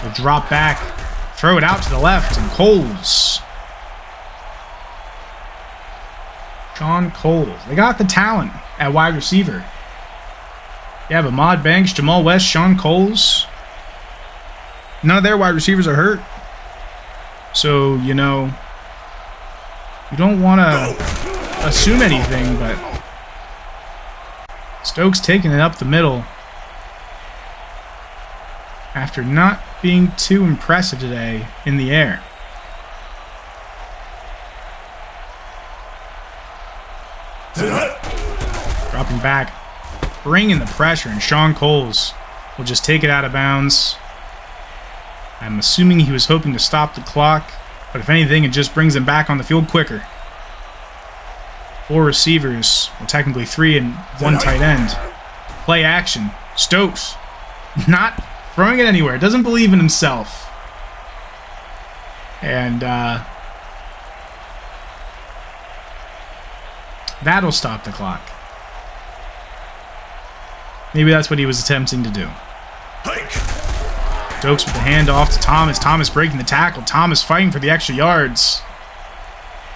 will drop back, throw it out to the left, and Coles. Sean Coles. They got the talent at wide receiver. You have Ahmad Banks, Jamal West, Sean Coles. None of their wide receivers are hurt. So, you know, you don't want to assume anything, but Stokes taking it up the middle after not being too impressive today in the air. Dropping back, bringing the pressure, and Sean Coles will just take it out of bounds. I'm assuming he was hoping to stop the clock, but if anything, it just brings him back on the field quicker. 4 receivers, well, technically 3 and 1 tight end. Play action. Stokes not throwing it anywhere. Doesn't believe in himself. And that'll stop the clock. Maybe that's what he was attempting to do. Stokes with the handoff to Thomas. Thomas breaking the tackle. Thomas fighting for the extra yards.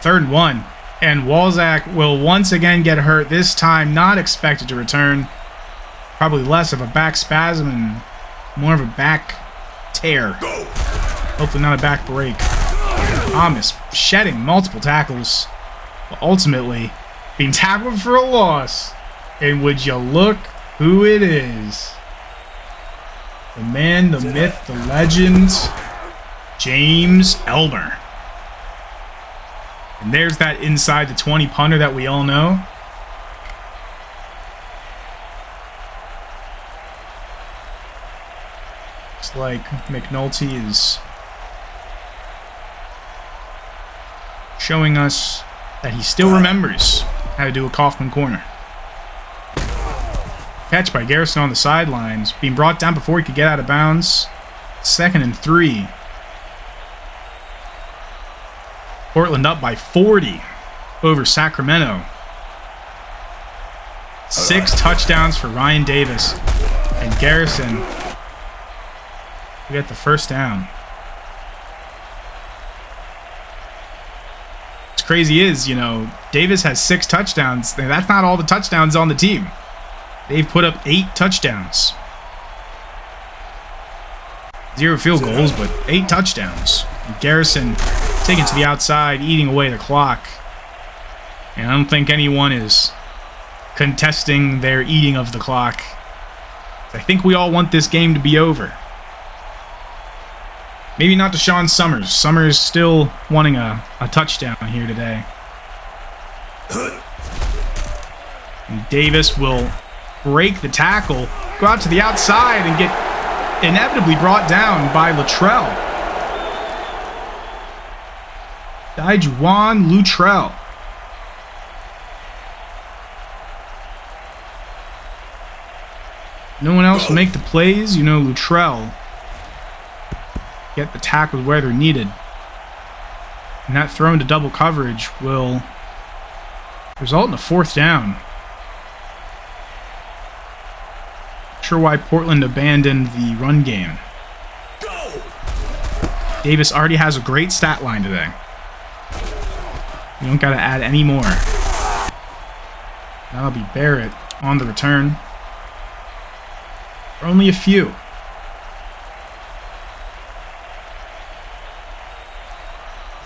3rd and 1. And Walzak will once again get hurt. This time not expected to return. Probably less of a back spasm and more of a back tear. Hopefully not a back break. Thomas shedding multiple tackles. But ultimately being tackled for a loss. And would you look who it is? The man, the myth, the legend, James Elmer. And there's that inside the 20 punter that we all know. Looks like McNulty is showing us that he still remembers how to do a Kaufman corner. Catch by Garrison on the sidelines, being brought down before he could get out of bounds. 2nd and 3. Portland up by 40 over Sacramento. 6 touchdowns for Ryan Davis. And Garrison will get the 1st down. What's crazy is, you know, Davis has 6 touchdowns. That's not all the touchdowns on the team. They've put up 8 touchdowns. 0 field goals, but 8 touchdowns. And Garrison taken to the outside, eating away the clock. And I don't think anyone is contesting their eating of the clock. I think we all want this game to be over. Maybe not Deshaun Summers. Summers still wanting a touchdown here today. And Davis will break the tackle, go out to the outside, and get inevitably brought down by Luttrell. Dijuan Luttrell. No one else will make the plays. You know, Luttrell get the tackles where they're needed. And that throw into double coverage will result in a 4th down. Not sure why Portland abandoned the run game. Davis already has a great stat line today. You don't got to add any more. That'll be Barrett on the return. For only a few.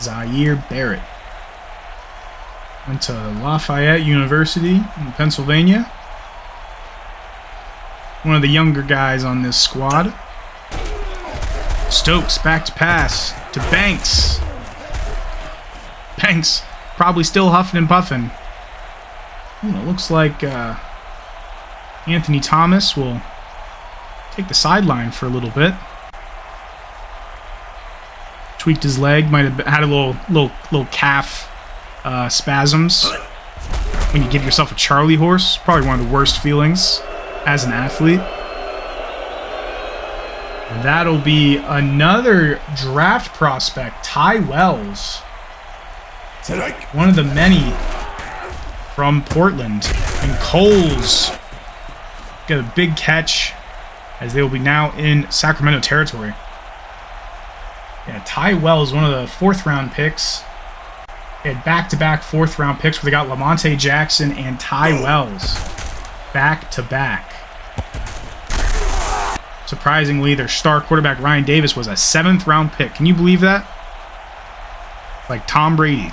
Zaire Barrett. Went to Lafayette University in Pennsylvania. One of the younger guys on this squad. Stokes back to pass to Banks. Banks probably still huffing and puffing. It looks like Anthony Thomas will take the sideline for a little bit. Tweaked his leg, might have had a little calf spasms. When you give yourself a Charlie horse, probably one of the worst feelings as an athlete. And that'll be another draft prospect, Ty Wells. One of the many from Portland. And Coles get a big catch as they will be now in Sacramento territory. Yeah, Ty Wells, one of the 4th round picks. They had back-to-back 4th round picks where they got Lamonte Jackson and Ty Wells back-to-back. Surprisingly, their star quarterback Ryan Davis was a 7th round pick. Can you believe that? Like Tom Brady.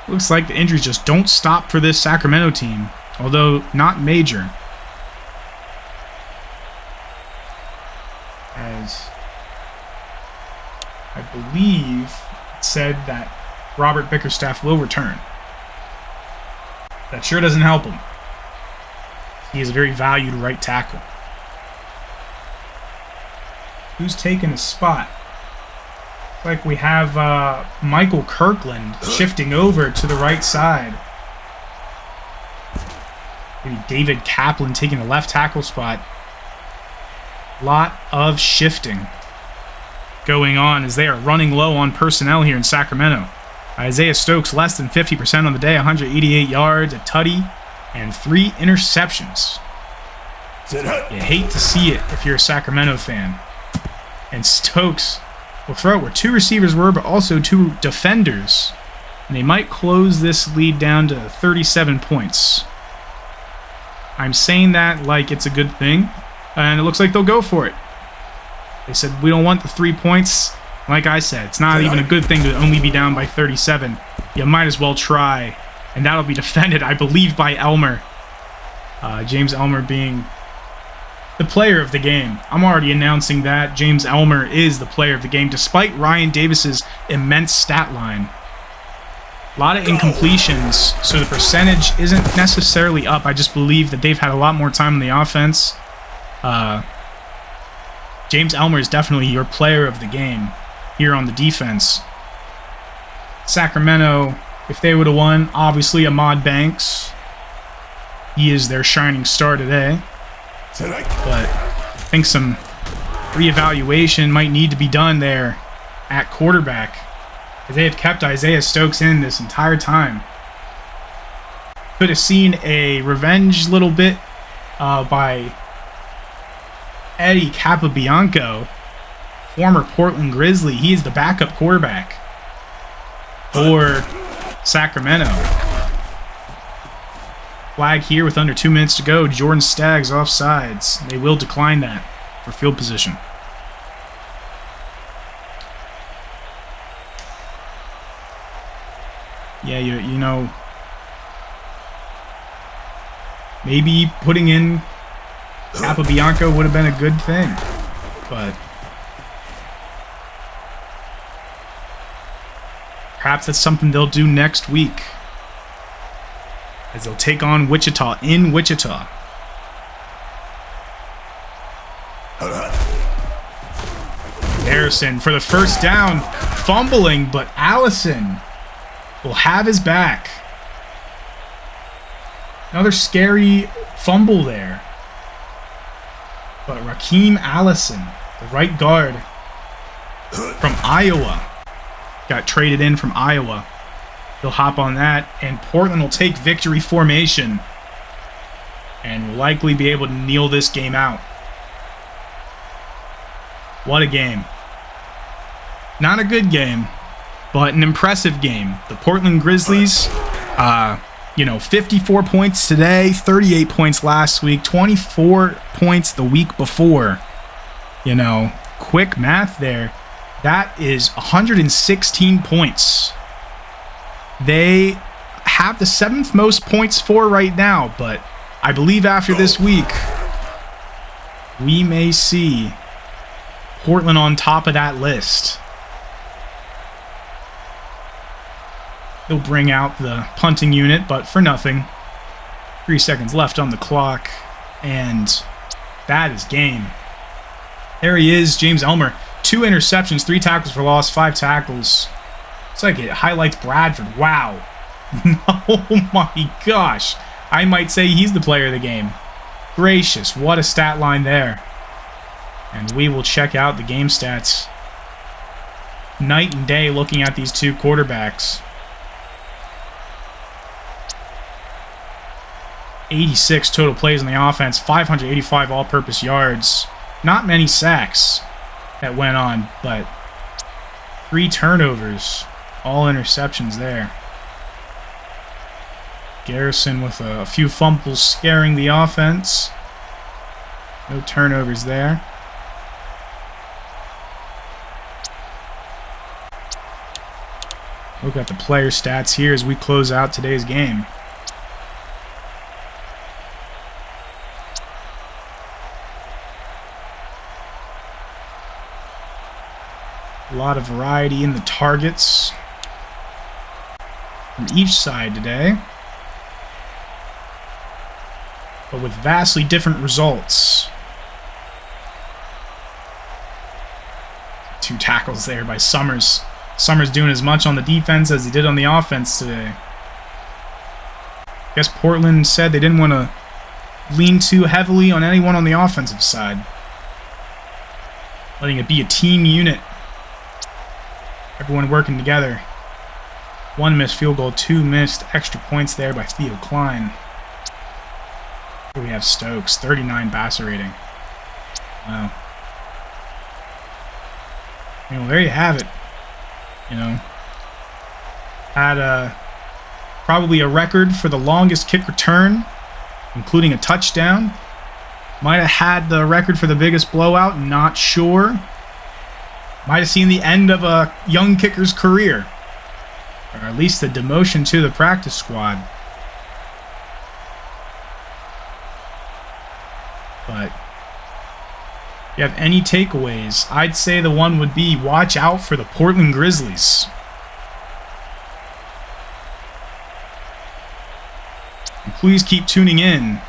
Looks like the injuries just don't stop for this Sacramento team, although not major. As I believe it said that Robert Bickerstaff will return. That sure doesn't help him. He is a very valued right tackle. Who's taking his spot? Looks like we have Michael Kirkland shifting over to the right side. Maybe David Kaplan taking the left tackle spot. Lot of shifting. going on as they are running low on personnel here in Sacramento. Isaiah Stokes less than 50% on the day, 188 yards, a tutty, and 3 interceptions. You hate to see it if you're a Sacramento fan. And Stokes will throw it where 2 receivers were, but also 2 defenders. And they might close this lead down to 37 points. I'm saying that like it's a good thing, and it looks like they'll go for it. They said, we don't want the 3 points. Like I said, it's not even a good thing to only be down by 37. You might as well try. And that'll be defended, I believe, by Elmer. James Elmer being the player of the game. I'm already announcing that James Elmer is the player of the game, despite Ryan Davis's immense stat line. A lot of incompletions, so the percentage isn't necessarily up. I just believe that they've had a lot more time on the offense. James Elmer is definitely your player of the game here on the defense. Sacramento, if they would have won, obviously Ahmad Banks. He is their shining star today. But I think some reevaluation might need to be done there at quarterback. They have kept Isaiah Stokes in this entire time. Could have seen a revenge little bit by Eddie Capobianco, former Portland Grizzly. He is the backup quarterback for Sacramento. Flag here with under 2 minutes to go. Jordan Staggs offsides. They will decline that for field position. Yeah, you know, maybe putting in Capobianco would have been a good thing, but perhaps that's something they'll do next week, as they'll take on Wichita in Wichita. Harrison for the first down, fumbling, but Allison will have his back. Another scary fumble there. But Rakeem Allison, the right guard from Iowa, got traded in from Iowa. He'll hop on that, and Portland will take victory formation and will likely be able to kneel this game out. What a game. Not a good game, but an impressive game. The Portland Grizzlies, 54 points today, 38 points last week, 24 points the week before. Quick math there. That is 116 points. They have the 7th most points for right now, but I believe after this week, we may see Portland on top of that list. They'll bring out the punting unit, but for nothing. 3 seconds left on the clock, and that is game. There he is, James Elmer. 2 interceptions, 3 tackles for loss, 5 tackles. It's like it highlights Bradford. Wow. Oh my gosh. I might say he's the player of the game. Gracious, what a stat line there. And we will check out the game stats. Night and day looking at these 2 quarterbacks. 86 total plays on the offense, 585 all-purpose yards. Not many sacks that went on, but 3 turnovers. All interceptions there. Garrison with a few fumbles scaring the offense. No turnovers there. Look at the player stats here as we close out today's game. A lot of variety in the targets from each side today, but with vastly different results. 2 tackles there by Summers. Summers doing as much on the defense as he did on the offense today. I guess Portland said they didn't want to lean too heavily on anyone on the offensive side, letting it be a team unit Everyone working together. 1 missed field goal, 2 missed extra points there by Theo Klein. Here we have Stokes, 39 passer rating. Wow. You know, there you have it. You know, had probably a record for the longest kick return, including a touchdown. Might have had the record for the biggest blowout, not sure. Might have seen the end of a young kicker's career. Or at least the demotion to the practice squad. But if you have any takeaways, I'd say the one would be watch out for the Portland Grizzlies. And please keep tuning in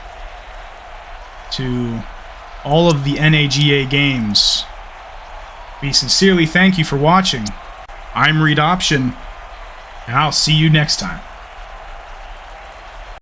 to all of the NAGA games. We sincerely thank you for watching. I'm Reed Option, and I'll see you next time.